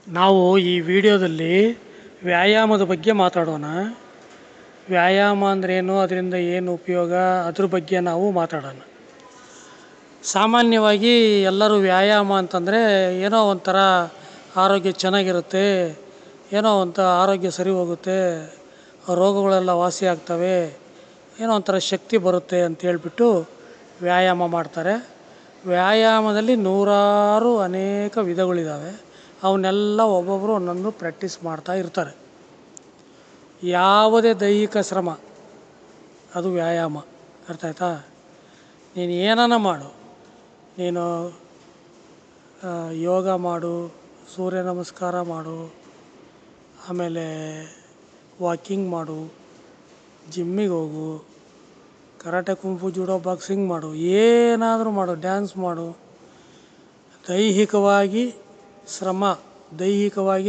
ನಾವು ಈ ವಿಡಿಯೋದಲ್ಲಿ ವ್ಯಾಯಾಮದ ಬಗ್ಗೆ ಮಾತಾಡೋಣ. ವ್ಯಾಯಾಮ ಅಂದ್ರೇನು, ಅದರಿಂದ ಏನು ಉಪಯೋಗ, ಅದ್ರ ಬಗ್ಗೆ ನಾವು ಮಾತಾಡೋಣ. ಸಾಮಾನ್ಯವಾಗಿ ಎಲ್ಲರೂ ವ್ಯಾಯಾಮ ಅಂತಂದರೆ ಏನೋ ಒಂಥರ ಆರೋಗ್ಯ ಚೆನ್ನಾಗಿರುತ್ತೆ, ಏನೋ ಒಂಥರ ಆರೋಗ್ಯ ಸರಿ ಹೋಗುತ್ತೆ, ರೋಗಗಳೆಲ್ಲ ವಾಸಿ ಆಗ್ತವೆ, ಏನೋ ಒಂಥರ ಶಕ್ತಿ ಬರುತ್ತೆ ಅಂತ ಹೇಳ್ಬಿಟ್ಟು ವ್ಯಾಯಾಮ ಮಾಡ್ತಾರೆ. ವ್ಯಾಯಾಮದಲ್ಲಿ ನೂರಾರು ಅನೇಕ ವಿಧಗಳಿದ್ದಾವೆ. ಅವನ್ನೆಲ್ಲ ಒಬ್ಬೊಬ್ಬರು ಒಂದೊಂದು ಪ್ರಾಕ್ಟೀಸ್ ಮಾಡ್ತಾ ಇರ್ತಾರೆ. ಯಾವುದೇ ದೈಹಿಕ ಶ್ರಮ ಅದು ವ್ಯಾಯಾಮ. ಅರ್ಥ ಆಯ್ತಾ? ನೀನು ಏನನ್ನ ಮಾಡು, ನೀನು ಯೋಗ ಮಾಡು, ಸೂರ್ಯ ನಮಸ್ಕಾರ ಮಾಡು, ಆಮೇಲೆ ವಾಕಿಂಗ್ ಮಾಡು, ಜಿಮ್ಮಿಗೆ ಹೋಗು, ಕರಾಟೆ, ಕುಂಫು, ಜೂಡೋ, ಬಾಕ್ಸಿಂಗ್ ಮಾಡು, ಏನಾದರೂ ಮಾಡು, ಡ್ಯಾನ್ಸ್ ಮಾಡು. ದೈಹಿಕವಾಗಿ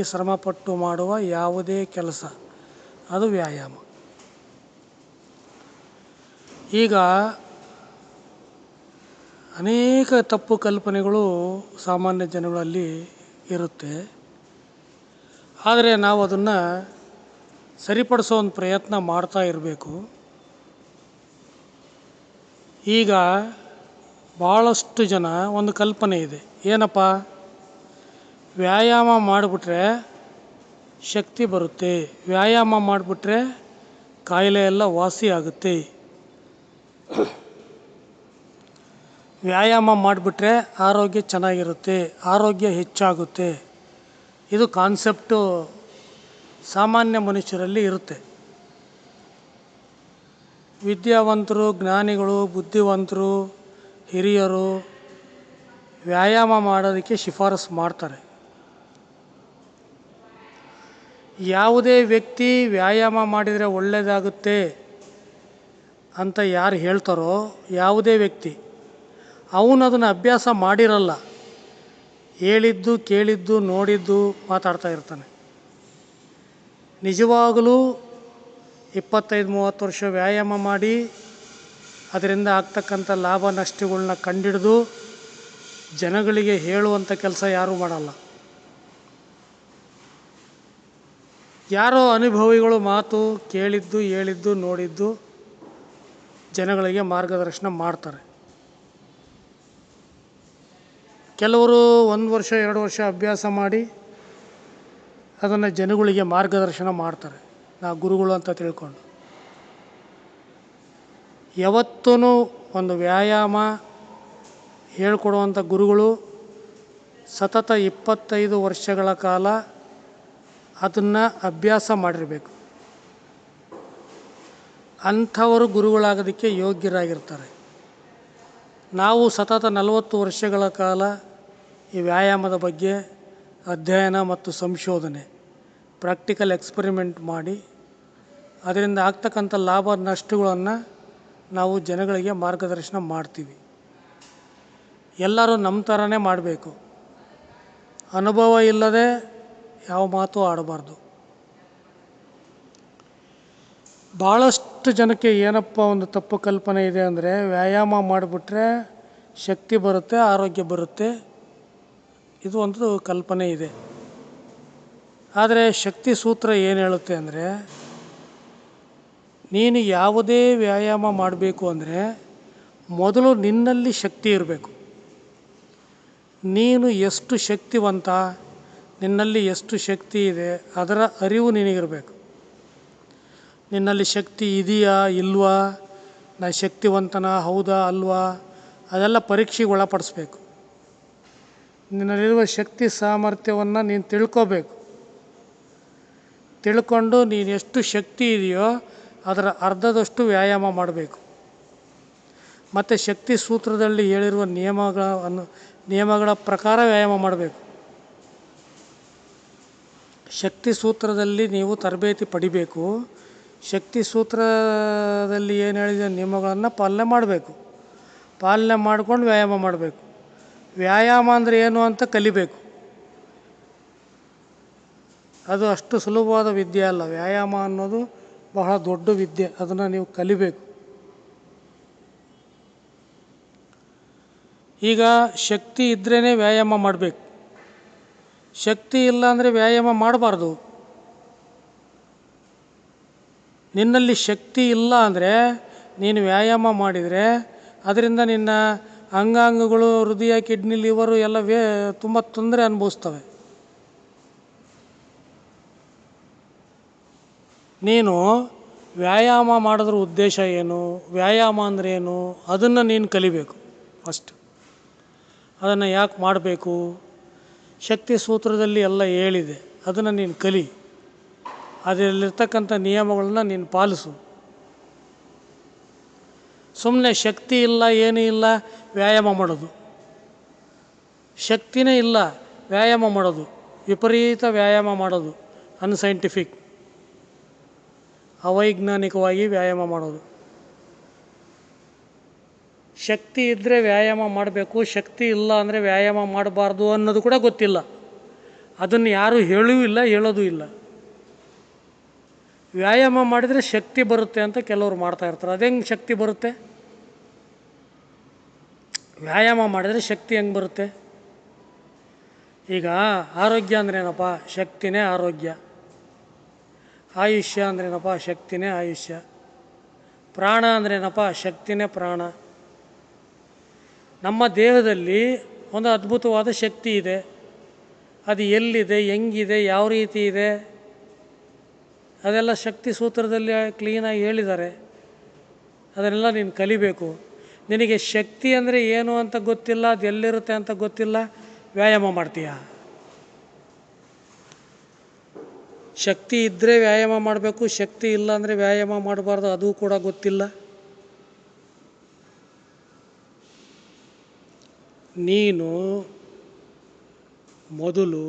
ಶ್ರಮಪಟ್ಟು ಮಾಡುವ ಯಾವುದೇ ಕೆಲಸ ಅದು ವ್ಯಾಯಾಮ. ಈಗ ಅನೇಕ ತಪ್ಪು ಕಲ್ಪನೆಗಳು ಸಾಮಾನ್ಯ ಜನಗಳಲ್ಲಿ ಇರುತ್ತೆ. ಆದರೆ ನಾವು ಅದನ್ನು ಸರಿಪಡಿಸೋ ಒಂದು ಪ್ರಯತ್ನ ಮಾಡ್ತಾ ಇರಬೇಕು. ಈಗ ಭಾಳಷ್ಟು ಜನ ಒಂದು ಕಲ್ಪನೆ ಇದೆ, ಏನಪ್ಪ, ವ್ಯಾಯಾಮ ಮಾಡಿಬಿಟ್ರೆ ಶಕ್ತಿ ಬರುತ್ತೆ, ವ್ಯಾಯಾಮ ಮಾಡಿಬಿಟ್ರೆ ಕಾಯಿಲೆ ಎಲ್ಲ ವಾಸಿ ಆಗುತ್ತೆ, ವ್ಯಾಯಾಮ ಮಾಡಿಬಿಟ್ರೆ ಆರೋಗ್ಯ ಚೆನ್ನಾಗಿರುತ್ತೆ, ಆರೋಗ್ಯ ಹೆಚ್ಚಾಗುತ್ತೆ. ಇದು ಕಾನ್ಸೆಪ್ಟು ಸಾಮಾನ್ಯ ಮನುಷ್ಯರಲ್ಲಿ ಇರುತ್ತೆ. ವಿದ್ಯಾವಂತರು, ಜ್ಞಾನಿಗಳು, ಬುದ್ಧಿವಂತರು, ಹಿರಿಯರು ವ್ಯಾಯಾಮ ಮಾಡೋದಕ್ಕೆ ಶಿಫಾರಸು ಮಾಡ್ತಾರೆ. ಯಾವುದೇ ವ್ಯಕ್ತಿ ವ್ಯಾಯಾಮ ಮಾಡಿದರೆ ಒಳ್ಳೆಯದಾಗುತ್ತೆ ಅಂತ ಯಾರು ಹೇಳ್ತಾರೋ, ಯಾವುದೇ ವ್ಯಕ್ತಿ ಅವನು ಅದನ್ನು ಅಭ್ಯಾಸ ಮಾಡಿರಲ್ಲ, ಹೇಳಿದ್ದು ಕೇಳಿದ್ದು ನೋಡಿದ್ದು ಮಾತಾಡ್ತಾ ಇರ್ತಾನೆ. ನಿಜವಾಗಲೂ 25-30 ವರ್ಷ ವ್ಯಾಯಾಮ ಮಾಡಿ ಅದರಿಂದ ಆಗ್ತಕ್ಕಂಥ ಲಾಭ ನಷ್ಟಗಳನ್ನ ಕಂಡಿಡಿದು ಜನಗಳಿಗೆ ಹೇಳುವಂಥ ಕೆಲಸ ಯಾರೂ ಮಾಡಲ್ಲ. ಯಾರೋ ಅನುಭವಿಗಳು ಮಾತು ಕೇಳಿದ್ದು ಹೇಳಿದ್ದು ನೋಡಿದ್ದು ಜನಗಳಿಗೆ ಮಾರ್ಗದರ್ಶನ ಮಾಡ್ತಾರೆ. ಕೆಲವರು 1 ವರ್ಷ 2 ವರ್ಷ ಅಭ್ಯಾಸ ಮಾಡಿ ಅದನ್ನು ಜನಗಳಿಗೆ ಮಾರ್ಗದರ್ಶನ ಮಾಡ್ತಾರೆ, ನಾವು ಗುರುಗಳು ಅಂತ ತಿಳ್ಕೊಂಡು. ಯಾವತ್ತೂ ಒಂದು ವ್ಯಾಯಾಮ ಹೇಳ್ಕೊಡುವಂಥ ಗುರುಗಳು ಸತತ 25 ವರ್ಷಗಳ ಕಾಲ ಅದನ್ನು ಅಭ್ಯಾಸ ಮಾಡಿರಬೇಕು. ಅಂಥವರು ಗುರುಗಳಾಗೋದಕ್ಕೆ ಯೋಗ್ಯರಾಗಿರ್ತಾರೆ. ನಾವು ಸತತ 40 ವರ್ಷಗಳ ಕಾಲ ಈ ವ್ಯಾಯಾಮದ ಬಗ್ಗೆ ಅಧ್ಯಯನ ಮತ್ತು ಸಂಶೋಧನೆ, ಪ್ರಾಕ್ಟಿಕಲ್ ಎಕ್ಸ್ಪರಿಮೆಂಟ್ ಮಾಡಿ ಅದರಿಂದ ಆಗ್ತಕ್ಕಂಥ ಲಾಭ ನಷ್ಟಗಳನ್ನು ನಾವು ಜನಗಳಿಗೆ ಮಾರ್ಗದರ್ಶನ ಮಾಡ್ತೀವಿ. ಎಲ್ಲರೂ ನಮ್ಮ ಥರನೇ ಮಾಡಬೇಕು. ಅನುಭವ ಇಲ್ಲದೆ ಯಾವ ಮಾತು ಆಡಬಾರ್ದು. ಭಾಳಷ್ಟು ಜನಕ್ಕೆ ಏನಪ್ಪ ಒಂದು ತಪ್ಪು ಕಲ್ಪನೆ ಇದೆ ಅಂದರೆ, ವ್ಯಾಯಾಮ ಮಾಡಿಬಿಟ್ರೆ ಶಕ್ತಿ ಬರುತ್ತೆ, ಆರೋಗ್ಯ ಬರುತ್ತೆ, ಇದು ಒಂದು ಕಲ್ಪನೆ ಇದೆ. ಆದರೆ ಶಕ್ತಿ ಸೂತ್ರ ಏನು ಹೇಳುತ್ತೆ ಅಂದರೆ, ನೀನು ಯಾವುದೇ ವ್ಯಾಯಾಮ ಮಾಡಬೇಕು ಅಂದರೆ ಮೊದಲು ನಿನ್ನಲ್ಲಿ ಶಕ್ತಿ ಇರಬೇಕು. ನೀನು ಎಷ್ಟು ಶಕ್ತಿವಂತ, ನಿನ್ನಲ್ಲಿ ಎಷ್ಟು ಶಕ್ತಿ ಇದೆ ಅದರ ಅರಿವು ನಿನಗಿರಬೇಕು. ನಿನ್ನಲ್ಲಿ ಶಕ್ತಿ ಇದೆಯಾ ಇಲ್ವಾ, ನಾ ಶಕ್ತಿವಂತನ ಹೌದಾ ಅಲ್ವಾ, ಅದೆಲ್ಲ ಪರೀಕ್ಷೆಗೆ ಒಳಪಡಿಸ್ಬೇಕು. ನಿನ್ನಲ್ಲಿರುವ ಶಕ್ತಿ ಸಾಮರ್ಥ್ಯವನ್ನು ನೀನು ತಿಳ್ಕೋಬೇಕು. ತಿಳ್ಕೊಂಡು ನೀನು ಎಷ್ಟು ಶಕ್ತಿ ಇದೆಯೋ ಅದರ ಅರ್ಧದಷ್ಟು ವ್ಯಾಯಾಮ ಮಾಡಬೇಕು. ಮತ್ತು ಶಕ್ತಿ ಸೂತ್ರದಲ್ಲಿ ಹೇಳಿರುವ ನಿಯಮಗಳ ಪ್ರಕಾರ ವ್ಯಾಯಾಮ ಮಾಡಬೇಕು. ಶಕ್ತಿ ಸೂತ್ರದಲ್ಲಿ ನೀವು ತರಬೇತಿ ಪಡಿಬೇಕು. ಶಕ್ತಿ ಸೂತ್ರದಲ್ಲಿ ಏನು ಹೇಳಿದ ನಿಯಮಗಳನ್ನು ಪಾಲನೆ ಮಾಡಬೇಕು. ಪಾಲನೆ ಮಾಡ್ಕೊಂಡು ವ್ಯಾಯಾಮ ಮಾಡಬೇಕು. ವ್ಯಾಯಾಮ ಅಂದರೆ ಏನು ಅಂತ ಕಲಿಬೇಕು. ಅದು ಅಷ್ಟು ಸುಲಭವಾದ ವಿದ್ಯೆ ಅಲ್ಲ. ವ್ಯಾಯಾಮ ಅನ್ನೋದು ಬಹಳ ದೊಡ್ಡ ವಿದ್ಯೆ, ಅದನ್ನು ನೀವು ಕಲಿಬೇಕು. ಈಗ ಶಕ್ತಿ ಇದ್ರೇ ವ್ಯಾಯಾಮ ಮಾಡಬೇಕು. ಶಕ್ತಿ ಇಲ್ಲ ಅಂದರೆ ವ್ಯಾಯಾಮ ಮಾಡಬಾರ್ದು. ನಿನ್ನಲ್ಲಿ ಶಕ್ತಿ ಇಲ್ಲ ಅಂದರೆ ನೀನು ವ್ಯಾಯಾಮ ಮಾಡಿದರೆ ಅದರಿಂದ ನಿನ್ನ ಅಂಗಾಂಗಗಳು, ಹೃದಯ, ಕಿಡ್ನಿ, ಲಿವರು ಎಲ್ಲ ತುಂಬ ತೊಂದರೆ ಅನುಭವಿಸ್ತವೆ. ನೀನು ವ್ಯಾಯಾಮ ಮಾಡೋದ್ರ ಉದ್ದೇಶ ಏನು, ವ್ಯಾಯಾಮ ಅಂದರೆ ಏನು, ಅದನ್ನು ನೀನು ಕಲಿಬೇಕು ಫಸ್ಟ್. ಅದನ್ನು ಯಾಕೆ ಮಾಡಬೇಕು? ಶಕ್ತಿ ಸೂತ್ರದಲ್ಲಿ ಎಲ್ಲ ಹೇಳಿದೆ, ಅದನ್ನು ನೀನು ಕಲಿ. ಅದರಲ್ಲಿರ್ತಕ್ಕಂಥ ನಿಯಮಗಳನ್ನ ನೀನು ಪಾಲಿಸು. ಸುಮ್ಮನೆ ಶಕ್ತಿ ಇಲ್ಲ, ಏನೂ ಇಲ್ಲ, ವ್ಯಾಯಾಮ ಮಾಡೋದು. ಶಕ್ತಿನೇ ಇಲ್ಲ, ವ್ಯಾಯಾಮ ಮಾಡೋದು, ವಿಪರೀತ ವ್ಯಾಯಾಮ ಮಾಡೋದು, ಅನ್ಸೈಂಟಿಫಿಕ್, ಅವೈಜ್ಞಾನಿಕವಾಗಿ ವ್ಯಾಯಾಮ ಮಾಡೋದು. ಶಕ್ತಿ ಇದ್ದರೆ ವ್ಯಾಯಾಮ ಮಾಡಬೇಕು, ಶಕ್ತಿ ಇಲ್ಲ ಅಂದರೆ ವ್ಯಾಯಾಮ ಮಾಡಬಾರ್ದು ಅನ್ನೋದು ಕೂಡ ಗೊತ್ತಿಲ್ಲ. ಅದನ್ನು ಯಾರೂ ಹೇಳೂ ಇಲ್ಲ, ಹೇಳೋದು ಇಲ್ಲ. ವ್ಯಾಯಾಮ ಮಾಡಿದರೆ ಶಕ್ತಿ ಬರುತ್ತೆ ಅಂತ ಕೆಲವರು ಮಾಡ್ತಾಯಿರ್ತಾರೆ. ಅದೆಂಗೆ ಶಕ್ತಿ ಬರುತ್ತೆ? ವ್ಯಾಯಾಮ ಮಾಡಿದರೆ ಶಕ್ತಿ ಹೆಂಗೆ ಬರುತ್ತೆ? ಈಗ ಆರೋಗ್ಯ ಅಂದ್ರೇನಪ್ಪ? ಶಕ್ತಿನೇ ಆರೋಗ್ಯ. ಆಯುಷ್ಯ ಅಂದ್ರೇನಪ್ಪ? ಶಕ್ತಿನೇ ಆಯುಷ್ಯ. ಪ್ರಾಣ ಅಂದ್ರೇನಪ್ಪ? ಶಕ್ತಿನೇ ಪ್ರಾಣ. ನಮ್ಮ ದೇಹದಲ್ಲಿ ಒಂದು ಅದ್ಭುತವಾದ ಶಕ್ತಿ ಇದೆ. ಅದು ಎಲ್ಲಿದೆ, ಹೆಂಗಿದೆ, ಯಾವ ರೀತಿ ಇದೆ, ಅದೆಲ್ಲ ಶಕ್ತಿ ಸೂತ್ರದಲ್ಲಿ ಕ್ಲೀನಾಗಿ ಹೇಳಿದ್ದಾರೆ. ಅದನ್ನೆಲ್ಲ ನೀನು ಕಲಿಬೇಕು. ನಿನಗೆ ಶಕ್ತಿ ಅಂದರೆ ಏನು ಅಂತ ಗೊತ್ತಿಲ್ಲ, ಅದು ಎಲ್ಲಿರುತ್ತೆ ಅಂತ ಗೊತ್ತಿಲ್ಲ, ವ್ಯಾಯಾಮ ಮಾಡ್ತೀಯ. ಶಕ್ತಿ ಇದ್ದರೆ ವ್ಯಾಯಾಮ ಮಾಡಬೇಕು, ಶಕ್ತಿ ಇಲ್ಲ ಅಂದರೆ ವ್ಯಾಯಾಮ ಮಾಡಬಾರ್ದು, ಅದು ಕೂಡ ಗೊತ್ತಿಲ್ಲ. ನೀನು ಮೊದಲು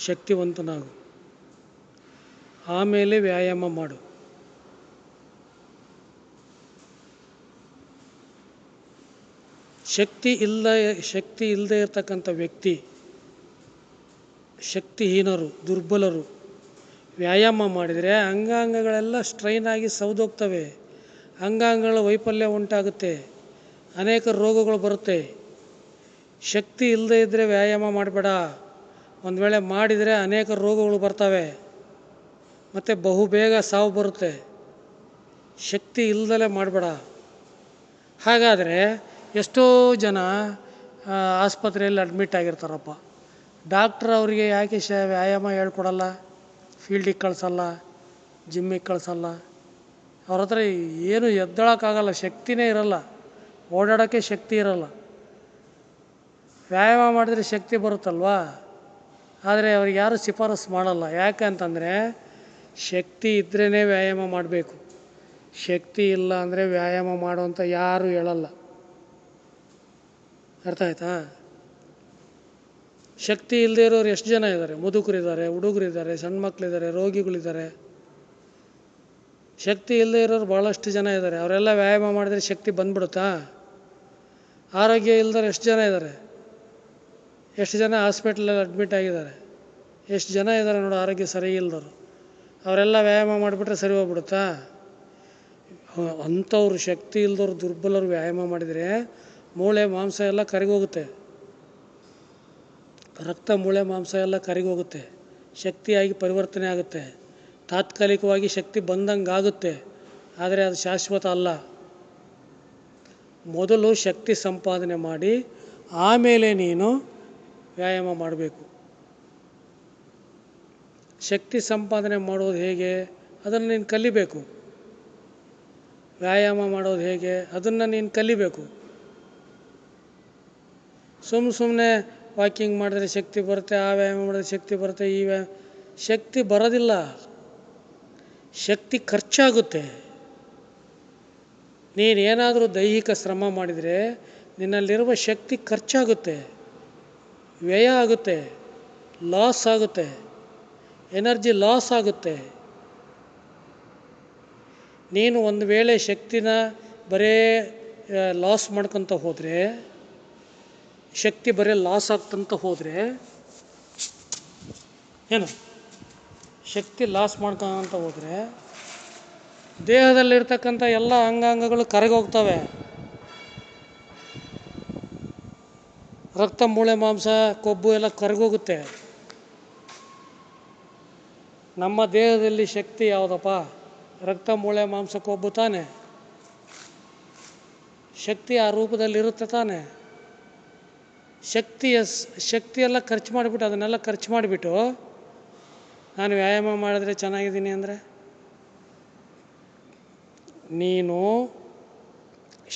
ಶಕ್ತಿವಂತನಾಗು, ಆಮೇಲೆ ವ್ಯಾಯಾಮ ಮಾಡು. ಶಕ್ತಿ ಇಲ್ಲದೆ ಇರತಕ್ಕಂಥ ವ್ಯಕ್ತಿ, ಶಕ್ತಿಹೀನರು, ದುರ್ಬಲರು ವ್ಯಾಯಾಮ ಮಾಡಿದರೆ ಅಂಗಾಂಗಗಳೆಲ್ಲ ಸ್ಟ್ರೈನ್ ಆಗಿ ಸೌದೋಗ್ತವೆ, ಅಂಗಾಂಗಗಳ ವೈಫಲ್ಯ ಉಂಟಾಗುತ್ತೆ, ಅನೇಕ ರೋಗಗಳು ಬರುತ್ತೆ. ಶಕ್ತಿ ಇಲ್ಲದೆ ಇದ್ದರೆ ವ್ಯಾಯಾಮ ಮಾಡಬೇಡ. ಒಂದು ವೇಳೆ ಮಾಡಿದರೆ ಅನೇಕ ರೋಗಗಳು ಬರ್ತವೆ ಮತ್ತು ಬಹುಬೇಗ ಸಾವು ಬರುತ್ತೆ. ಶಕ್ತಿ ಇಲ್ಲದಲೇ ಮಾಡಬೇಡ. ಹಾಗಾದರೆ ಎಷ್ಟೋ ಜನ ಆಸ್ಪತ್ರೆಯಲ್ಲಿ ಅಡ್ಮಿಟ್ ಆಗಿರ್ತಾರಪ್ಪ. ಡಾಕ್ಟ್ರ್ ಅವರಿಗೆ ಯಾಕೆ ವ್ಯಾಯಾಮ ಹೇಳ್ಕೊಡಲ್ಲ, ಫೀಲ್ಡಿಗೆ ಕಳಿಸಲ್ಲ, ಜಿಮ್ಮಿಗೆ ಕಳಿಸಲ್ಲ? ಅವ್ರ ಹತ್ರ ಏನು ಎದ್ದೇಳೋಕ್ಕಾಗಲ್ಲ, ಶಕ್ತಿನೇ ಇರಲ್ಲ, ಓಡಾಡೋಕ್ಕೆ ಶಕ್ತಿ ಇರಲ್ಲ. ವ್ಯಾಯಾಮ ಮಾಡಿದ್ರೆ ಶಕ್ತಿ ಬರುತ್ತಲ್ವಾ? ಆದರೆ ಅವ್ರಿಗೆ ಯಾರೂ ಶಿಫಾರಸು ಮಾಡಲ್ಲ. ಯಾಕೆ ಅಂತಂದರೆ ಶಕ್ತಿ ಇದ್ರೇ ವ್ಯಾಯಾಮ ಮಾಡಬೇಕು. ಶಕ್ತಿ ಇಲ್ಲ ಅಂದರೆ ವ್ಯಾಯಾಮ ಮಾಡುವಂಥ ಯಾರೂ ಹೇಳಲ್ಲ. ಅರ್ಥ ಆಯ್ತಾ? ಶಕ್ತಿ ಇಲ್ಲದೆ ಇರೋರು ಎಷ್ಟು ಜನ ಇದ್ದಾರೆ? ಮುದುಕರಿದ್ದಾರೆ, ಹುಡುಗರಿದ್ದಾರೆ, ಸಣ್ಣ ಮಕ್ಕಳಿದ್ದಾರೆ, ರೋಗಿಗಳಿದ್ದಾರೆ. ಶಕ್ತಿ ಇಲ್ಲದೆ ಇರೋರು ಭಾಳಷ್ಟು ಜನ ಇದ್ದಾರೆ. ಅವರೆಲ್ಲ ವ್ಯಾಯಾಮ ಮಾಡಿದ್ರೆ ಶಕ್ತಿ ಬಂದ್ಬಿಡುತ್ತಾ? ಆರೋಗ್ಯ ಇಲ್ಲದವ್ರು ಎಷ್ಟು ಜನ ಇದ್ದಾರೆ? ಎಷ್ಟು ಜನ ಹಾಸ್ಪಿಟ್ಲಲ್ಲಿ ಅಡ್ಮಿಟ್ ಆಗಿದ್ದಾರೆ? ಎಷ್ಟು ಜನ ಇದ್ದಾರೆ ನೋಡು ಆರೋಗ್ಯ ಸರಿ ಇಲ್ಲದವರು? ಅವರೆಲ್ಲ ವ್ಯಾಯಾಮ ಮಾಡಿಬಿಟ್ರೆ ಸರಿ ಹೋಗ್ಬಿಡುತ್ತಾ? ಅಂಥವ್ರು, ಶಕ್ತಿ ಇಲ್ಲದವ್ರು, ದುರ್ಬಲರು ವ್ಯಾಯಾಮ ಮಾಡಿದರೆ ಮೂಳೆ ಮಾಂಸ ಎಲ್ಲ ಕರಗೋಗುತ್ತೆ, ರಕ್ತ ಮೂಳೆ ಮಾಂಸ ಎಲ್ಲ ಕರಗೋಗುತ್ತೆ, ಶಕ್ತಿಯಾಗಿ ಪರಿವರ್ತನೆ ಆಗುತ್ತೆ, ತಾತ್ಕಾಲಿಕವಾಗಿ ಶಕ್ತಿ ಬಂದಂಗೆ ಆಗುತ್ತೆ. ಆದರೆ ಅದು ಶಾಶ್ವತ ಅಲ್ಲ. ಮೊದಲು ಶಕ್ತಿ ಸಂಪಾದನೆ ಮಾಡಿ ಆಮೇಲೆ ನೀನು ವ್ಯಾಯಾಮ ಮಾಡಬೇಕು. ಶಕ್ತಿ ಸಂಪಾದನೆ ಮಾಡೋದು ಹೇಗೆ ಅದನ್ನು ನೀನು ಕಲಿಬೇಕು. ವ್ಯಾಯಾಮ ಮಾಡೋದು ಹೇಗೆ ಅದನ್ನು ನೀನು ಕಲಿಬೇಕು. ಸುಮ್ಮನೆ ವಾಕಿಂಗ್ ಮಾಡಿದ್ರೆ ಶಕ್ತಿ ಬರುತ್ತೆ, ಆ ವ್ಯಾಯಾಮ ಮಾಡಿದ್ರೆ ಶಕ್ತಿ ಬರುತ್ತೆ, ಈ ಶಕ್ತಿ ಬರೋದಿಲ್ಲ. ಶಕ್ತಿ ಖರ್ಚಾಗುತ್ತೆ. ನೀನೇನಾದರೂ ದೈಹಿಕ ಶ್ರಮ ಮಾಡಿದರೆ ನಿನ್ನಲ್ಲಿರುವ ಶಕ್ತಿ ಖರ್ಚಾಗುತ್ತೆ, ವ್ಯಯ ಆಗುತ್ತೆ, ಲಾಸ್ ಆಗುತ್ತೆ, ಎನರ್ಜಿ ಲಾಸ್ ಆಗುತ್ತೆ. ನೀನು ಒಂದು ವೇಳೆ ಶಕ್ತಿನ ಬರೇ ಲಾಸ್ ಮಾಡ್ಕೊತ ಹೋದರೆ, ಶಕ್ತಿ ಬರೀ ಲಾಸ್ ಆಗ್ತಂತ ಹೋದರೆ ಏನು, ಶಕ್ತಿ ಲಾಸ್ ಮಾಡ್ಕೊಂತ ಹೋದರೆ ದೇಹದಲ್ಲಿರ್ತಕ್ಕಂಥ ಎಲ್ಲ ಅಂಗಾಂಗಗಳು ಕರಗೋಗ್ತವೆ. ರಕ್ತ, ಮೂಳೆ, ಮಾಂಸ, ಕೊಬ್ಬು ಎಲ್ಲ ಕರಗೋಗುತ್ತೆ. ನಮ್ಮ ದೇಹದಲ್ಲಿ ಶಕ್ತಿ ಯಾವುದಪ್ಪ? ರಕ್ತ, ಮೂಳೆ, ಮಾಂಸ, ಕೊಬ್ಬು ತಾನೆ. ಶಕ್ತಿ ಆ ರೂಪದಲ್ಲಿರುತ್ತೆ ತಾನೆ. ಶಕ್ತಿಯೆಲ್ಲ ಖರ್ಚು ಮಾಡಿಬಿಟ್ಟು, ಅದನ್ನೆಲ್ಲ ಖರ್ಚು ಮಾಡಿಬಿಟ್ಟು ನಾನು ವ್ಯಾಯಾಮ ಮಾಡಿದ್ರೆ ಚೆನ್ನಾಗಿದ್ದೀನಿ ಅಂದರೆ, ನೀನು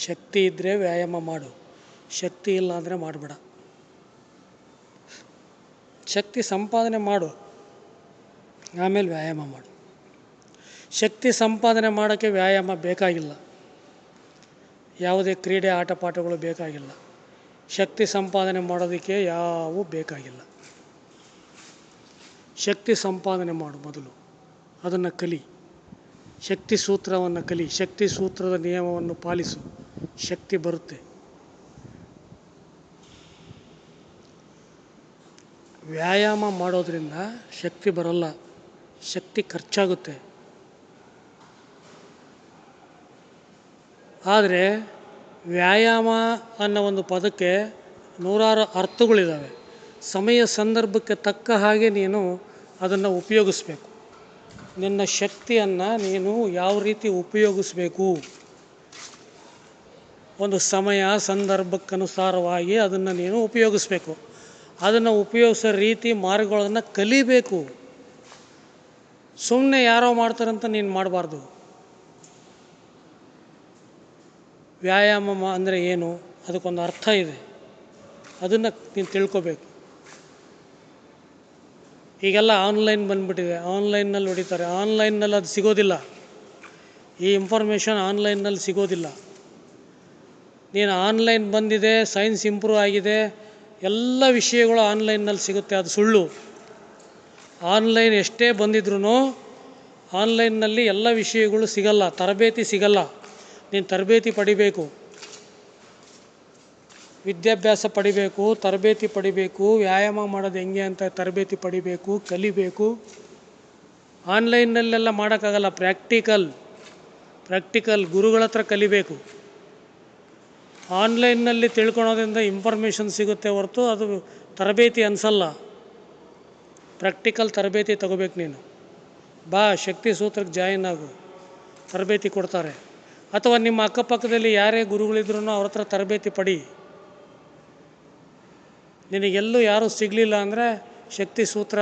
ಶಕ್ತಿ ಇದ್ದರೆ ವ್ಯಾಯಾಮ ಮಾಡು, ಶಕ್ತಿ ಇಲ್ಲ ಅಂದರೆ ಮಾಡಬೇಡ. ಶಕ್ತಿ ಸಂಪಾದನೆ ಮಾಡು, ಆಮೇಲೆ ವ್ಯಾಯಾಮ ಮಾಡು. ಶಕ್ತಿ ಸಂಪಾದನೆ ಮಾಡೋಕ್ಕೆ ವ್ಯಾಯಾಮ ಬೇಕಾಗಿಲ್ಲ, ಯಾವುದೇ ಕ್ರೀಡೆ ಆಟಪಾಠಗಳು ಬೇಕಾಗಿಲ್ಲ. ಶಕ್ತಿ ಸಂಪಾದನೆ ಮಾಡೋದಕ್ಕೆ ಯಾವೂ ಬೇಕಾಗಿಲ್ಲ. ಶಕ್ತಿ ಸಂಪಾದನೆ ಮಾಡು ಮೊದಲು, ಅದನ್ನು ಕಲಿ. ಶಕ್ತಿ ಸೂತ್ರವನ್ನು ಕಲಿ, ಶಕ್ತಿ ಸೂತ್ರದ ನಿಯಮವನ್ನು ಪಾಲಿಸು, ಶಕ್ತಿ ಬರುತ್ತೆ. ವ್ಯಾಯಾಮ ಮಾಡೋದ್ರಿಂದ ಶಕ್ತಿ ಬರಲ್ಲ, ಶಕ್ತಿ ಖರ್ಚಾಗುತ್ತೆ. ಆದರೆ ವ್ಯಾಯಾಮ ಅನ್ನೋ ಒಂದು ಪದಕ್ಕೆ ನೂರಾರು ಅರ್ಥಗಳಿದ್ದಾವೆ. ಸಮಯ ಸಂದರ್ಭಕ್ಕೆ ತಕ್ಕ ಹಾಗೆ ನೀನು ಅದನ್ನು ಉಪಯೋಗಿಸ್ಬೇಕು. ನಿನ್ನ ಶಕ್ತಿಯನ್ನು ನೀನು ಯಾವ ರೀತಿ ಉಪಯೋಗಿಸ್ಬೇಕು, ಒಂದು ಸಮಯ ಸಂದರ್ಭಕ್ಕನುಸಾರವಾಗಿ ಅದನ್ನು ನೀನು ಉಪಯೋಗಿಸ್ಬೇಕು. ಅದನ್ನು ಉಪಯೋಗಿಸೋ ರೀತಿ ಮಾರ್ಗಗಳನ್ನು ಕಲಿಬೇಕು. ಸುಮ್ಮನೆ ಯಾರೋ ಮಾಡ್ತಾರಂತ ನೀನು ಮಾಡಬಾರ್ದು. ವ್ಯಾಯಾಮ ಅಂದರೆ ಏನು, ಅದಕ್ಕೊಂದು ಅರ್ಥ ಇದೆ, ಅದನ್ನು ನೀನು ತಿಳ್ಕೊಬೇಕು. ಈಗೆಲ್ಲ ಆನ್ಲೈನ್ ಬಂದುಬಿಟ್ಟಿದೆ, ಆನ್ಲೈನ್ನಲ್ಲಿ ಹೊಡಿತಾರೆ. ಆನ್ಲೈನ್ನಲ್ಲಿ ಅದು ಸಿಗೋದಿಲ್ಲ, ಈ ಇನ್ಫಾರ್ಮೇಷನ್ ಆನ್ಲೈನ್ನಲ್ಲಿ ಸಿಗೋದಿಲ್ಲ. ನೀನು ಆನ್ಲೈನ್ ಬಂದಿದೆ, ಸೈನ್ಸ್ ಇಂಪ್ರೂವ್ ಆಗಿದೆ, ಎಲ್ಲ ವಿಷಯಗಳು ಆನ್ಲೈನ್ನಲ್ಲಿ ಸಿಗುತ್ತೆ, ಅದು ಸುಳ್ಳು. ಆನ್ಲೈನ್ ಎಷ್ಟೇ ಬಂದಿದ್ರೂ ಆನ್ಲೈನ್ನಲ್ಲಿ ಎಲ್ಲ ವಿಷಯಗಳು ಸಿಗಲ್ಲ, ತರಬೇತಿ ಸಿಗಲ್ಲ. ನೀನು ತರಬೇತಿ ಪಡಿಬೇಕು, ವಿದ್ಯಾಭ್ಯಾಸ ಪಡಿಬೇಕು, ತರಬೇತಿ ಪಡಿಬೇಕು. ವ್ಯಾಯಾಮ ಮಾಡೋದು ಹೆಂಗೆ ಅಂತ ತರಬೇತಿ ಪಡಿಬೇಕು, ಕಲಿಬೇಕು. ಆನ್ಲೈನ್ನಲ್ಲೆಲ್ಲ ಮಾಡೋಕ್ಕಾಗಲ್ಲ. ಪ್ರಾಕ್ಟಿಕಲ್ ಗುರುಗಳ ಹತ್ರ ಕಲಿಬೇಕು. ಆನ್ಲೈನ್ನಲ್ಲಿ ತಿಳ್ಕೊಳೋದ್ರಿಂದ ಇನ್ಫಾರ್ಮೇಷನ್ ಸಿಗುತ್ತೆ ಹೊರತು ಅದು ತರಬೇತಿ ಅನಿಸಲ್ಲ. ಪ್ರಾಕ್ಟಿಕಲ್ ತರಬೇತಿ ತಗೋಬೇಕು ನೀನು. ಬಾ, ಶಕ್ತಿ ಸೂತ್ರಕ್ಕೆ ಜಾಯಿನ್ ಆಗು, ತರಬೇತಿ ಕೊಡ್ತಾರೆ. ಅಥವಾ ನಿಮ್ಮ ಅಕ್ಕಪಕ್ಕದಲ್ಲಿ ಯಾರೇ ಗುರುಗಳಿದ್ರೂ ಅವ್ರ ಹತ್ರ ತರಬೇತಿ ಪಡಿ. ನಿನಗೆಲ್ಲೂ ಯಾರೂ ಸಿಗಲಿಲ್ಲ ಅಂದರೆ ಶಕ್ತಿ ಸೂತ್ರ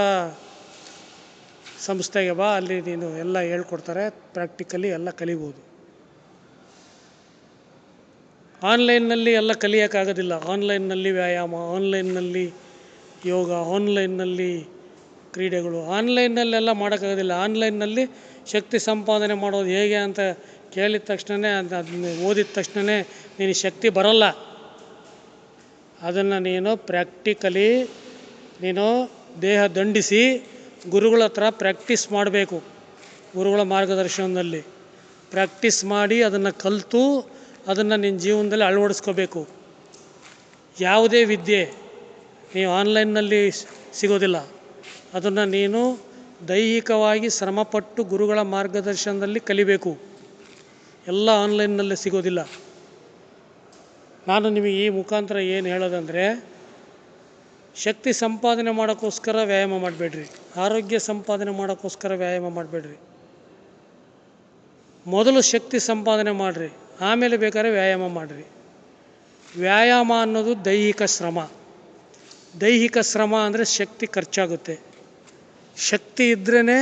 ಸಂಸ್ಥೆಗೆ ಬಾ, ಅಲ್ಲಿ ನೀನು ಎಲ್ಲ ಹೇಳ್ಕೊಡ್ತಾರೆ, ಪ್ರಾಕ್ಟಿಕಲಿ ಎಲ್ಲ ಕಲಿಬೋದು. ಆನ್ಲೈನ್ನಲ್ಲಿ ಎಲ್ಲ ಕಲಿಯೋಕ್ಕಾಗೋದಿಲ್ಲ. ಆನ್ಲೈನ್ನಲ್ಲಿ ವ್ಯಾಯಾಮ, ಆನ್ಲೈನ್ನಲ್ಲಿ ಯೋಗ, ಆನ್ಲೈನ್ನಲ್ಲಿ ಕ್ರೀಡೆಗಳು, ಆನ್ಲೈನ್ನಲ್ಲೆಲ್ಲ ಮಾಡೋಕ್ಕಾಗೋದಿಲ್ಲ. ಆನ್ಲೈನ್ನಲ್ಲಿ ಶಕ್ತಿ ಸಂಪಾದನೆ ಮಾಡೋದು ಹೇಗೆ ಅಂತ ಕೇಳಿದ ತಕ್ಷಣವೇ, ಅದನ್ನು ಓದಿದ ತಕ್ಷಣವೇ ನೀನು ಶಕ್ತಿ ಬರೋಲ್ಲ. ಅದನ್ನು ನೀನು ಪ್ರಾಕ್ಟಿಕಲಿ ನೀನು ದೇಹ ದಂಡಿಸಿ ಗುರುಗಳ ಹತ್ರ ಪ್ರಾಕ್ಟೀಸ್ ಮಾಡಬೇಕು. ಗುರುಗಳ ಮಾರ್ಗದರ್ಶನದಲ್ಲಿ ಪ್ರಾಕ್ಟೀಸ್ ಮಾಡಿ ಅದನ್ನು ಕಲಿತು ಅದನ್ನು ನಿನ್ನ ಜೀವನದಲ್ಲಿ ಅಳವಡಿಸ್ಕೋಬೇಕು. ಯಾವುದೇ ವಿದ್ಯೆ ನೀವು ಆನ್ಲೈನ್ನಲ್ಲಿ ಸಿಗೋದಿಲ್ಲ. ಅದನ್ನು ನೀನು ದೈಹಿಕವಾಗಿ ಶ್ರಮಪಟ್ಟು ಗುರುಗಳ ಮಾರ್ಗದರ್ಶನದಲ್ಲಿ ಕಲಿಬೇಕು. ಎಲ್ಲ ಆನ್ಲೈನ್ನಲ್ಲಿ ಸಿಗೋದಿಲ್ಲ. ನಾನು ನಿಮಗೆ ಈ ಮುಖಾಂತರ ಏನು ಹೇಳೋದಂದರೆ, ಶಕ್ತಿ ಸಂಪಾದನೆ ಮಾಡೋಕ್ಕೋಸ್ಕರ ವ್ಯಾಯಾಮ ಮಾಡಬೇಡ್ರಿ, ಆರೋಗ್ಯ ಸಂಪಾದನೆ ಮಾಡೋಕ್ಕೋಸ್ಕರ ವ್ಯಾಯಾಮ ಮಾಡಬೇಡ್ರಿ. ಮೊದಲು ಶಕ್ತಿ ಸಂಪಾದನೆ ಮಾಡಿರಿ, ಆಮೇಲೆ ಬೇಕಾದ್ರೆ ವ್ಯಾಯಾಮ ಮಾಡಿರಿ. ವ್ಯಾಯಾಮ ಅನ್ನೋದು ದೈಹಿಕ ಶ್ರಮ. ದೈಹಿಕ ಶ್ರಮ ಅಂದರೆ ಶಕ್ತಿ ಖರ್ಚಾಗುತ್ತೆ. ಶಕ್ತಿ ಇದ್ರೇ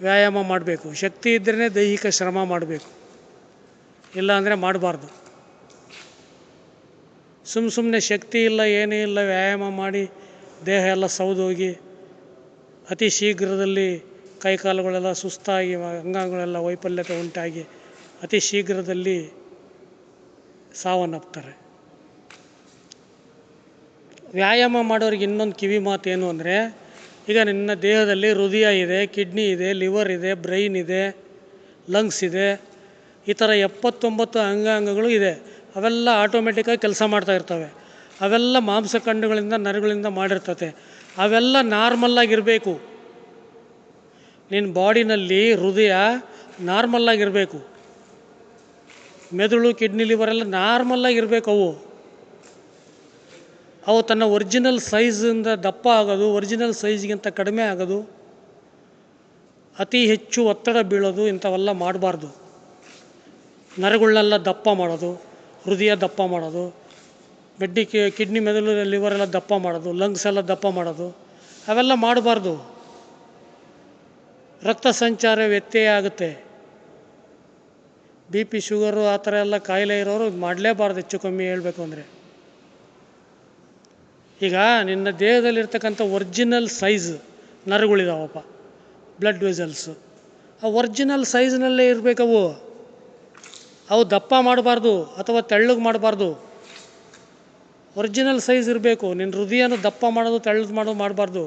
ವ್ಯಾಯಾಮ ಮಾಡಬೇಕು, ಶಕ್ತಿ ಇದ್ರೇ ದೈಹಿಕ ಶ್ರಮ ಮಾಡಬೇಕು, ಇಲ್ಲ ಮಾಡಬಾರ್ದು. ಸುಮ್ಮನೆ ಶಕ್ತಿ ಇಲ್ಲ, ಏನೂ ಇಲ್ಲ, ವ್ಯಾಯಾಮ ಮಾಡಿ ದೇಹ ಎಲ್ಲ ಸೌದೋಗಿ ಅತಿ ಶೀಘ್ರದಲ್ಲಿ ಕೈಕಾಲುಗಳೆಲ್ಲ ಸುಸ್ತಾಗಿ ಅಂಗಾಂಗಗಳೆಲ್ಲ ವೈಫಲ್ಯತೆ ಉಂಟಾಗಿ ಅತಿ ಶೀಘ್ರದಲ್ಲಿ ಸಾವನ್ನಪ್ತಾರೆ. ವ್ಯಾಯಾಮ ಮಾಡೋರಿಗೆ ಇನ್ನೊಂದು ಕಿವಿ ಮಾತು ಏನು ಅಂದರೆ, ಈಗ ನಿನ್ನ ದೇಹದಲ್ಲಿ ಹೃದಯ ಇದೆ, ಕಿಡ್ನಿ ಇದೆ, ಲಿವರ್ ಇದೆ, ಬ್ರೈನ್ ಇದೆ, ಲಂಗ್ಸ್ ಇದೆ, ಈ ಥರ 79 ಅಂಗಾಂಗಗಳು ಇದೆ. ಅವೆಲ್ಲ ಆಟೋಮೆಟಿಕ್ಕಾಗಿ ಕೆಲಸ ಮಾಡ್ತಾ ಇರ್ತವೆ. ಅವೆಲ್ಲ ಮಾಂಸಖಂಡಗಳಿಂದ ನರಗಳಿಂದ ಮಾಡಿರ್ತತೆ. ಅವೆಲ್ಲ ನಾರ್ಮಲ್ಲಾಗಿರಬೇಕು. ನಿನ್ನ ಬಾಡಿನಲ್ಲಿ ಹೃದಯ ನಾರ್ಮಲ್ಲಾಗಿರಬೇಕು, ಮೆದುಳು, ಕಿಡ್ನಿ, ಲಿವರೆಲ್ಲ ನಾರ್ಮಲ್ಲಾಗಿರಬೇಕು. ಅವು ತನ್ನ ಒರಿಜಿನಲ್ ಸೈಜಿಂದ ದಪ್ಪ ಆಗೋದು, ಒರಿಜಿನಲ್ ಸೈಜ್ಗಿಂತ ಕಡಿಮೆ ಆಗೋದು, ಅತಿ ಹೆಚ್ಚು ಒತ್ತಡ ಬೀಳೋದು ಇಂಥವೆಲ್ಲ ಮಾಡಬಾರ್ದು. ನರಗಳನ್ನೆಲ್ಲ ದಪ್ಪ ಮಾಡೋದು, ಹೃದಯ ದಪ್ಪ ಮಾಡೋದು, ಕಿಡ್ನಿ, ಮೆದುಳು, ಲಿವರ್ ಎಲ್ಲ ದಪ್ಪ ಮಾಡೋದು, ಲಂಗ್ಸ್ ಎಲ್ಲ ದಪ್ಪ ಮಾಡೋದು, ಅವೆಲ್ಲ ಮಾಡಬಾರ್ದು. ರಕ್ತ ಸಂಚಾರ ವ್ಯತ್ಯಯ ಆಗುತ್ತೆ. ಬಿ ಪಿ, ಶುಗರು ಆ ಥರ ಎಲ್ಲ ಕಾಯಿಲೆ ಇರೋರು ಮಾಡಲೇಬಾರ್ದು. ಹೆಚ್ಚು ಕಮ್ಮಿ ಹೇಳಬೇಕು ಅಂದರೆ, ಈಗ ನಿನ್ನ ದೇಹದಲ್ಲಿರ್ತಕ್ಕಂಥ ಒರಿಜಿನಲ್ ಸೈಜ್ ನರಗಳಿದಾವಪ್ಪ, ಬ್ಲಡ್ ವೆಸಲ್ಸು, ಆ ಒರಿಜಿನಲ್ ಸೈಜ್ನಲ್ಲೇ ಇರಬೇಕವು. ಅವು ದಪ್ಪ ಮಾಡಬಾರ್ದು ಅಥವಾ ತೆಳ್ಳಗೆ ಮಾಡಬಾರ್ದು. ಒರಿಜಿನಲ್ ಸೈಜ್ ಇರಬೇಕು. ನಿನ್ನ ಹೃದಯನ ದಪ್ಪ ಮಾಡೋದು, ತೆಳ್ಳಗೆ ಮಾಡೋದು ಮಾಡಬಾರ್ದು.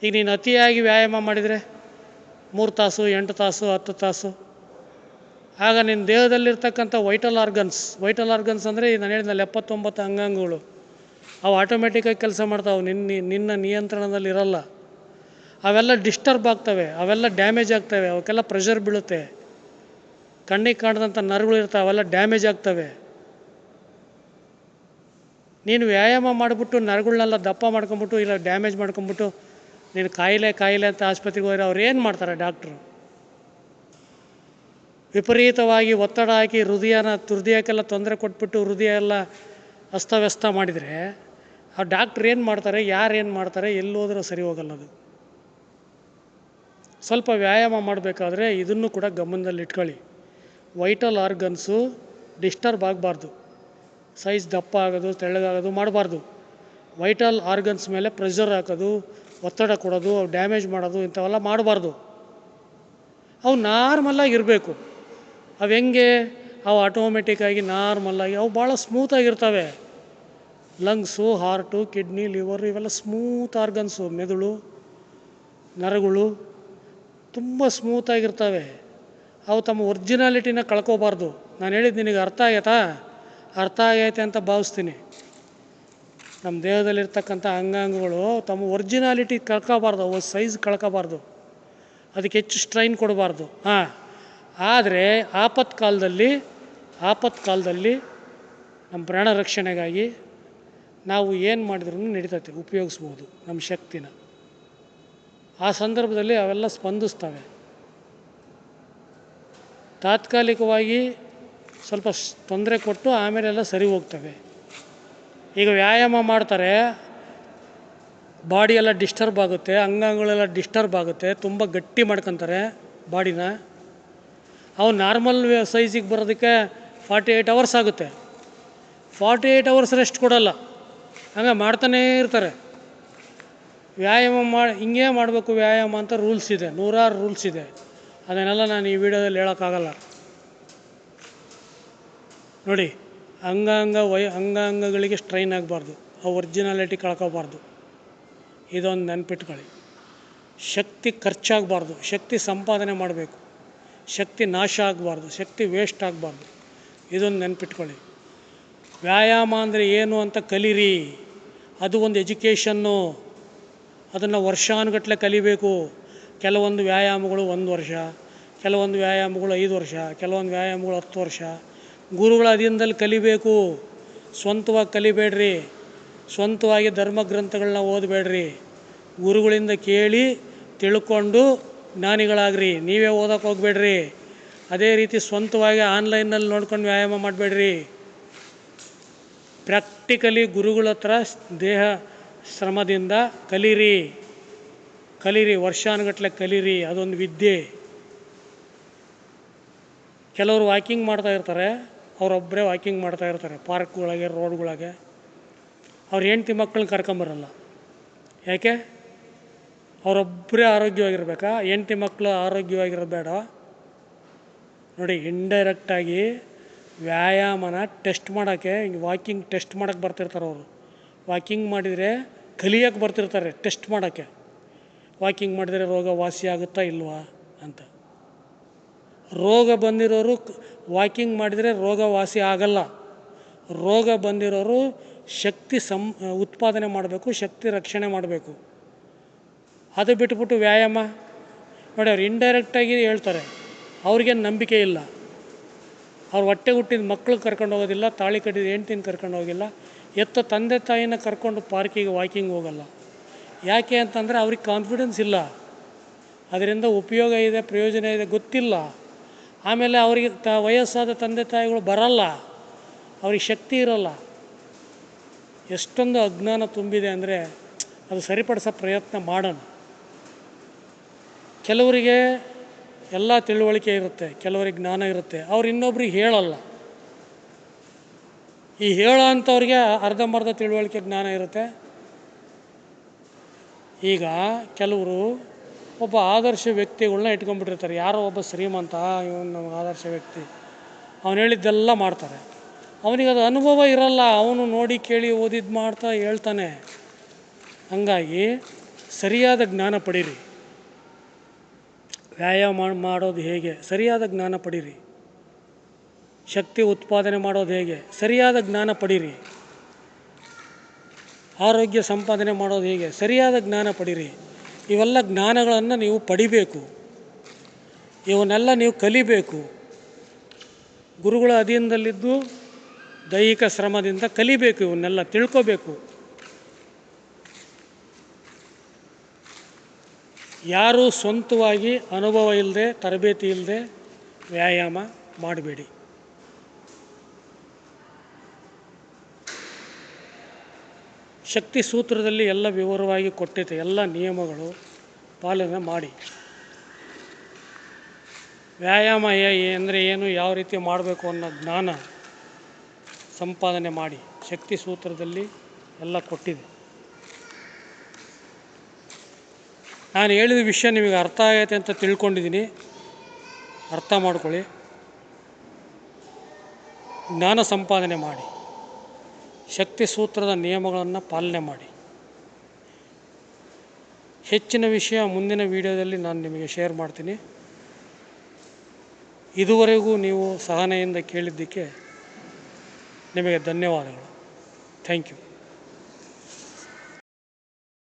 ಈಗ ನೀನು ಅತಿಯಾಗಿ ವ್ಯಾಯಾಮ ಮಾಡಿದರೆ 3 ತಾಸು, 8 ತಾಸು, 10 ತಾಸು, ಆಗ ನಿನ್ನ ದೇಹದಲ್ಲಿರ್ತಕ್ಕಂಥ ವೈಟಲ್ ಆರ್ಗನ್ಸ್ ಅಂದರೆ ನಾನು ಹೇಳಿದ್ನಲ್ಲ 79 ಅಂಗಾಂಗಗಳು, ಅವು ಆಟೋಮೆಟಿಕ್ಕಾಗಿ ಕೆಲಸ ಮಾಡ್ತಾವೆ, ನಿನ್ನ ನಿಯಂತ್ರಣದಲ್ಲಿರಲ್ಲ. ಅವೆಲ್ಲ ಡಿಸ್ಟರ್ಬ್ ಆಗ್ತವೆ, ಅವೆಲ್ಲ ಡ್ಯಾಮೇಜ್ ಆಗ್ತವೆ, ಅವಕ್ಕೆಲ್ಲ ಪ್ರೆಷರ್ ಬೀಳುತ್ತೆ. ಕಣ್ಣಿಗೆ ಕಾಣದಂಥ ನರಗಳಿರ್ತವೆ, ಅವೆಲ್ಲ ಡ್ಯಾಮೇಜ್ ಆಗ್ತವೆ. ನೀನು ವ್ಯಾಯಾಮ ಮಾಡಿಬಿಟ್ಟು ನರಗಳನ್ನೆಲ್ಲ ದಪ್ಪ ಮಾಡ್ಕೊಂಬಿಟ್ಟು ಇಲ್ಲ ಡ್ಯಾಮೇಜ್ ಮಾಡ್ಕೊಂಬಿಟ್ಟು ನೀನು ಕಾಯಿಲೆ ಅಂತ ಆಸ್ಪತ್ರೆಗೆ ಹೋದರೆ ಅವ್ರು ಏನು ಮಾಡ್ತಾರೆ ಡಾಕ್ಟ್ರು? ವಿಪರೀತವಾಗಿ ಒತ್ತಡ ಹಾಕಿ ಹೃದಯಕ್ಕೆಲ್ಲ ತೊಂದರೆ ಕೊಟ್ಬಿಟ್ಟು ಹೃದಯ ಎಲ್ಲ ಅಸ್ತವ್ಯಸ್ತ ಮಾಡಿದರೆ ಆ ಡಾಕ್ಟ್ರು ಏನು ಮಾಡ್ತಾರೆ, ಯಾರೇನು ಮಾಡ್ತಾರೆ, ಎಲ್ಲೋದ್ರೂ ಸರಿ ಹೋಗಲ್ಲದು. ಸ್ವಲ್ಪ ವ್ಯಾಯಾಮ ಮಾಡಬೇಕಾದ್ರೆ ಇದನ್ನು ಕೂಡ ಗಮನದಲ್ಲಿಟ್ಕೊಳ್ಳಿ. ವೈಟಲ್ ಆರ್ಗನ್ಸು ಡಿಸ್ಟರ್ಬ್ ಆಗಬಾರ್ದು. ಸೈಜ್ ದಪ್ಪ ಆಗೋದು, ತೆಳ್ಳಗಾಗೋದು ಮಾಡಬಾರ್ದು. ವೈಟಲ್ ಆರ್ಗನ್ಸ್ ಮೇಲೆ ಪ್ರೆಷರ್ ಹಾಕೋದು, ಒತ್ತಡ ಕೊಡೋದು, ಅವು ಡ್ಯಾಮೇಜ್ ಮಾಡೋದು ಇಂಥವೆಲ್ಲ ಮಾಡಬಾರ್ದು. ಅವು ನಾರ್ಮಲ್ಲಾಗಿ ಇರಬೇಕು. ಅವು ಹೆಂಗೆ? ಅವು ಆಟೋಮೆಟಿಕ್ಕಾಗಿ ನಾರ್ಮಲ್ಲಾಗಿ ಅವು ಭಾಳ ಸ್ಮೂತಾಗಿರ್ತವೆ. ಲಂಗ್ಸು, ಹಾರ್ಟು, ಕಿಡ್ನಿ, ಲಿವರು ಇವೆಲ್ಲ ಸ್ಮೂತ್ ಆರ್ಗನ್ಸು. ಮೆದುಳು, ನರಗಳು ತುಂಬ ಸ್ಮೂತಾಗಿರ್ತವೆ. ಅವು ತಮ್ಮ ಒರಿಜಿನಾಲಿಟಿನ ಕಳ್ಕೋಬಾರ್ದು. ನಾನು ಹೇಳಿದ್ದು ನಿನಗೆ ಅರ್ಥ ಆಗೈತೆ ಅಂತ ಭಾವಿಸ್ತೀನಿ. ನಮ್ಮ ದೇಹದಲ್ಲಿರ್ತಕ್ಕಂಥ ಅಂಗಾಂಗಗಳು ತಮ್ಮ ಒರಿಜಿನಾಲಿಟಿ ಕಳ್ಕೋಬಾರ್ದು, ಅವು ಸೈಜ್ ಕಳ್ಕೋಬಾರ್ದು, ಅದಕ್ಕೆ ಹೆಚ್ಚು ಸ್ಟ್ರೈನ್ ಕೊಡಬಾರ್ದು. ಆದರೆ ಆಪತ್ಕಾಲದಲ್ಲಿ ನಮ್ಮ ಪ್ರಾಣ ರಕ್ಷಣೆಗಾಗಿ ನಾವು ಏನು ಮಾಡಿದ್ರೂ ನಡೀತೈತೆ, ಉಪಯೋಗಿಸ್ಬೋದು ನಮ್ಮ ಶಕ್ತಿನ. ಆ ಸಂದರ್ಭದಲ್ಲಿ ಅವೆಲ್ಲ ಸ್ಪಂದಿಸ್ತವೆ. ತಾತ್ಕಾಲಿಕವಾಗಿ ಸ್ವಲ್ಪ ತೊಂದರೆ ಕೊಟ್ಟು ಆಮೇಲೆಲ್ಲ ಸರಿ ಹೋಗ್ತವೆ. ಈಗ ವ್ಯಾಯಾಮ ಮಾಡ್ತಾರೆ, ಬಾಡಿ ಎಲ್ಲ ಡಿಸ್ಟರ್ಬ್ ಆಗುತ್ತೆ, ಅಂಗಾಂಗಗಳೆಲ್ಲ ಡಿಸ್ಟರ್ಬ್ ಆಗುತ್ತೆ, ತುಂಬ ಗಟ್ಟಿ ಮಾಡ್ಕೊತಾರೆ ಬಾಡಿನ. ಅವು ನಾರ್ಮಲ್ ಸೈಜಿಗೆ ಬರೋದಕ್ಕೆ 48 ಅವರ್ಸ್ ಆಗುತ್ತೆ. 48 ಅವರ್ಸ್ ರೆಸ್ಟ್ ಕೊಡೋಲ್ಲ, ಹಂಗೆ ಮಾಡ್ತಾನೇ ಇರ್ತಾರೆ. ವ್ಯಾಯಾಮ ಹಿಂಗೇ ಮಾಡಬೇಕು ವ್ಯಾಯಾಮ ಅಂತ ರೂಲ್ಸ್ ಇದೆ, 100 ರೂಲ್ಸ್ ಇದೆ. ಅದನ್ನೆಲ್ಲ ನಾನು ಈ ವಿಡಿಯೋದಲ್ಲಿ ಹೇಳೋಕ್ಕಾಗಲ್ಲ. ನೋಡಿ, ಅಂಗಾಂಗಗಳಿಗೆ ಸ್ಟ್ರೈನ್ ಆಗಬಾರ್ದು, ಆ ಒರಿಜಿನಾಲಿಟಿ ಕಳ್ಕೋಬಾರ್ದು. ಇದೊಂದು ನೆನ್ಪಿಟ್ಕೊಳ್ಳಿ. ಶಕ್ತಿ ಖರ್ಚಾಗಬಾರ್ದು, ಶಕ್ತಿ ಸಂಪಾದನೆ ಮಾಡಬೇಕು. ಶಕ್ತಿ ನಾಶ ಆಗಬಾರ್ದು, ಶಕ್ತಿ ವೇಸ್ಟ್ ಆಗಬಾರ್ದು. ಇದೊಂದು ನೆನ್ಪಿಟ್ಕೊಳ್ಳಿ. ವ್ಯಾಯಾಮ ಅಂದರೆ ಏನು ಅಂತ ಕಲೀರಿ. ಅದು ಒಂದು ಎಜುಕೇಷನ್ನು. ಅದನ್ನು ವರ್ಷಾನುಗಟ್ಟಲೆ ಕಲಿಬೇಕು. ಕೆಲವೊಂದು ವ್ಯಾಯಾಮಗಳು 1 ವರ್ಷ, ಕೆಲವೊಂದು ವ್ಯಾಯಾಮಗಳು 5 ವರ್ಷ, ಕೆಲವೊಂದು ವ್ಯಾಯಾಮಗಳು 10 ವರ್ಷ. ಗುರುಗಳ ಅಧೀನದಲ್ಲಿ ಕಲಿಬೇಕು. ಸ್ವಂತವಾಗಿ ಕಲಿಬೇಡ್ರಿ, ಸ್ವಂತವಾಗಿ ಧರ್ಮಗ್ರಂಥಗಳನ್ನ ಓದಬೇಡ್ರಿ. ಗುರುಗಳಿಂದ ಕೇಳಿ ತಿಳ್ಕೊಂಡು ಜ್ಞಾನಿಗಳಾಗ್ರಿ. ನೀವೇ ಓದೋಕ್ಕೆ ಹೋಗಬೇಡ್ರಿ. ಅದೇ ರೀತಿ ಸ್ವಂತವಾಗಿ ಆನ್ಲೈನಲ್ಲಿ ನೋಡ್ಕೊಂಡು ವ್ಯಾಯಾಮ ಮಾಡಬೇಡ್ರಿ. ಪ್ರಾಕ್ಟಿಕಲಿ ಗುರುಗಳ ಹತ್ರ ದೇಹ ಶ್ರಮದಿಂದ ಕಲೀರಿ. ವರ್ಷಾನುಗಟ್ಟಲೆ ಕಲೀರಿ. ಅದೊಂದು ವಿದ್ಯೆ. ಕೆಲವರು ವಾಕಿಂಗ್ ಮಾಡ್ತಾ ಇರ್ತಾರೆ, ಅವರೊಬ್ಬರೇ ವಾಕಿಂಗ್ ಮಾಡ್ತಾ ಇರ್ತಾರೆ ಪಾರ್ಕ್ಗಳಿಗೆ, ರೋಡ್ಗಳಿಗೆ. ಅವ್ರ ಹೆಂಡ್ತಿ ಮಕ್ಕಳನ್ನ ಕರ್ಕೊಂಬರಲ್ಲ. ಯಾಕೆ? ಅವರೊಬ್ಬರೇ ಆರೋಗ್ಯವಾಗಿರ್ಬೇಕಾ? ಹೆಂಡ್ತಿ ಮಕ್ಕಳು ಆರೋಗ್ಯವಾಗಿರೋದು ಬೇಡ? ನೋಡಿ, ಇಂಡೈರೆಕ್ಟಾಗಿ ವ್ಯಾಯಾಮನ ಟೆಸ್ಟ್ ಮಾಡೋಕ್ಕೆ, ವಾಕಿಂಗ್ ಟೆಸ್ಟ್ ಮಾಡೋಕ್ಕೆ ಬರ್ತಿರ್ತಾರೆ ಅವರು. ವಾಕಿಂಗ್ ಮಾಡಿದರೆ ಕಲಿಯೋಕ್ಕೆ ಬರ್ತಿರ್ತಾರೆ, ಟೆಸ್ಟ್ ಮಾಡೋಕ್ಕೆ. ವಾಕಿಂಗ್ ಮಾಡಿದರೆ ರೋಗ ವಾಸಿ ಆಗುತ್ತಾ ಇಲ್ವಾ ಅಂತ. ರೋಗ ಬಂದಿರೋರು ವಾಕಿಂಗ್ ಮಾಡಿದರೆ ರೋಗ ವಾಸಿ ಆಗಲ್ಲ. ರೋಗ ಬಂದಿರೋರು ಶಕ್ತಿ ಉತ್ಪಾದನೆ ಮಾಡಬೇಕು, ಶಕ್ತಿ ರಕ್ಷಣೆ ಮಾಡಬೇಕು. ಅದು ಬಿಟ್ಬಿಟ್ಟು ವ್ಯಾಯಾಮ ನೋಡಿ, ಅವ್ರು ಇಂಡೈರೆಕ್ಟಾಗಿ ಹೇಳ್ತಾರೆ. ಅವ್ರಿಗೇನು ನಂಬಿಕೆ ಇಲ್ಲ. ಅವ್ರು ಹೊಟ್ಟೆ ಹುಟ್ಟಿದ ಮಕ್ಕಳು ಕರ್ಕೊಂಡು ಹೋಗೋದಿಲ್ಲ, ತಾಳಿ ಕಟ್ಟಿದ ಹೆಂಡ್ತಿನ ಕರ್ಕೊಂಡು ಹೋಗಿಲ್ಲ, ಎತ್ತ ತಂದೆ ತಾಯಿನ ಕರ್ಕೊಂಡು ಪಾರ್ಕಿಗೆ ವಾಕಿಂಗ್ ಹೋಗಲ್ಲ. ಯಾಕೆ ಅಂತಂದರೆ ಅವ್ರಿಗೆ ಕಾನ್ಫಿಡೆನ್ಸ್ ಇಲ್ಲ. ಅದರಿಂದ ಉಪಯೋಗ ಇದೆ, ಪ್ರಯೋಜನ ಇದೆ ಗೊತ್ತಿಲ್ಲ. ಆಮೇಲೆ ಅವರಿಗೆ ವಯಸ್ಸಾದ ತಂದೆ ತಾಯಿಗಳು ಬರಲ್ಲ, ಅವ್ರಿಗೆ ಶಕ್ತಿ ಇರೋಲ್ಲ. ಎಷ್ಟೊಂದು ಅಜ್ಞಾನ ತುಂಬಿದೆ ಅಂದರೆ ಅದು ಸರಿಪಡಿಸೋ ಪ್ರಯತ್ನ ಮಾಡೋಣ. ಕೆಲವರಿಗೆ ಎಲ್ಲ ತಿಳುವಳಿಕೆ ಇರುತ್ತೆ, ಕೆಲವರಿಗೆ ಜ್ಞಾನ ಇರುತ್ತೆ, ಅವ್ರು ಇನ್ನೊಬ್ರಿಗೆ ಹೇಳಲ್ಲ. ಈ ಹೇಳೋ ಅಂಥವ್ರಿಗೆ ಅರ್ಧಂಬರ್ಧ ತಿಳುವಳಿಕೆ ಜ್ಞಾನ ಇರುತ್ತೆ. ಈಗ ಕೆಲವರು ಒಬ್ಬ ಆದರ್ಶ ವ್ಯಕ್ತಿಗಳನ್ನ ಇಟ್ಕೊಂಡ್ಬಿಟ್ಟಿರ್ತಾರೆ. ಯಾರೋ ಒಬ್ಬ ಶ್ರೀಮಂತ, ಇವನು ನಮ್ಮ ಆದರ್ಶ ವ್ಯಕ್ತಿ, ಅವನು ಹೇಳಿದ್ದೆಲ್ಲ ಮಾಡ್ತಾರೆ. ಅವನಿಗೆ ಅದು ಅನುಭವ ಇರಲ್ಲ, ಅವನು ನೋಡಿ ಕೇಳಿ ಓದಿದ್ದು ಮಾಡ್ತಾ ಹೇಳ್ತಾನೆ. ಹಂಗಾಗಿ ಸರಿಯಾದ ಜ್ಞಾನ ಪಡೀರಿ. ವ್ಯಾಯಾಮ ಮಾಡೋದು ಹೇಗೆ, ಸರಿಯಾದ ಜ್ಞಾನ ಪಡೀರಿ. ಶಕ್ತಿ ಉತ್ಪಾದನೆ ಮಾಡೋದು ಹೇಗೆ, ಸರಿಯಾದ ಜ್ಞಾನ ಪಡೀರಿ. ಆರೋಗ್ಯ ಸಂಪಾದನೆ ಮಾಡೋದು ಹೇಗೆ, ಸರಿಯಾದ ಜ್ಞಾನ ಪಡೀರಿ. ಇವೆಲ್ಲ ಜ್ಞಾನಗಳನ್ನು ನೀವು ಪಡಿಬೇಕು, ಇವನ್ನೆಲ್ಲ ನೀವು ಕಲಿಬೇಕು. ಗುರುಗಳ ಅಧೀನದಲ್ಲಿದ್ದು ದೈಹಿಕ ಶ್ರಮದಿಂದ ಕಲಿಬೇಕು, ಇವನ್ನೆಲ್ಲ ತಿಳ್ಕೋಬೇಕು. ಯಾರೂ ಸ್ವಂತವಾಗಿ ಅನುಭವ ಇಲ್ಲದೆ, ತರಬೇತಿ ಇಲ್ಲದೆ ವ್ಯಾಯಾಮ ಮಾಡಬೇಡಿ. ಶಕ್ತಿ ಸೂತ್ರದಲ್ಲಿ ಎಲ್ಲ ವಿವರವಾಗಿ ಕೊಟ್ಟಿದೆ, ಎಲ್ಲ ನಿಯಮಗಳು ಪಾಲನೆ ಮಾಡಿ. ವ್ಯಾಯಾಮ ಅಂದರೆ ಏನು, ಯಾವ ರೀತಿ ಮಾಡಬೇಕು ಅನ್ನೋ ಜ್ಞಾನ ಸಂಪಾದನೆ ಮಾಡಿ. ಶಕ್ತಿ ಸೂತ್ರದಲ್ಲಿ ಎಲ್ಲ ಕೊಟ್ಟಿದೆ. ನಾನು ಹೇಳಿದ ವಿಷಯ ನಿಮಗೆ ಅರ್ಥ ಆಗೈತೆ ಅಂತ ತಿಳ್ಕೊಂಡಿದ್ದೀನಿ. ಅರ್ಥ ಮಾಡ್ಕೊಳ್ಳಿ, ಜ್ಞಾನ ಸಂಪಾದನೆ ಮಾಡಿ, ಶಕ್ತಿ ಸೂತ್ರದ ನಿಯಮಗಳನ್ನು ಪಾಲನೆ ಮಾಡಿ. ಹೆಚ್ಚಿನ ವಿಷಯ ಮುಂದಿನ ವಿಡಿಯೋದಲ್ಲಿ ನಾನು ನಿಮಗೆ ಶೇರ್ ಮಾಡ್ತೀನಿ. ಇದುವರೆಗೂ ನೀವು ಸಹನೆಯಿಂದ ಕೇಳಿದ್ದಕ್ಕೆ ನಿಮಗೆ ಧನ್ಯವಾದಗಳು. Thank you.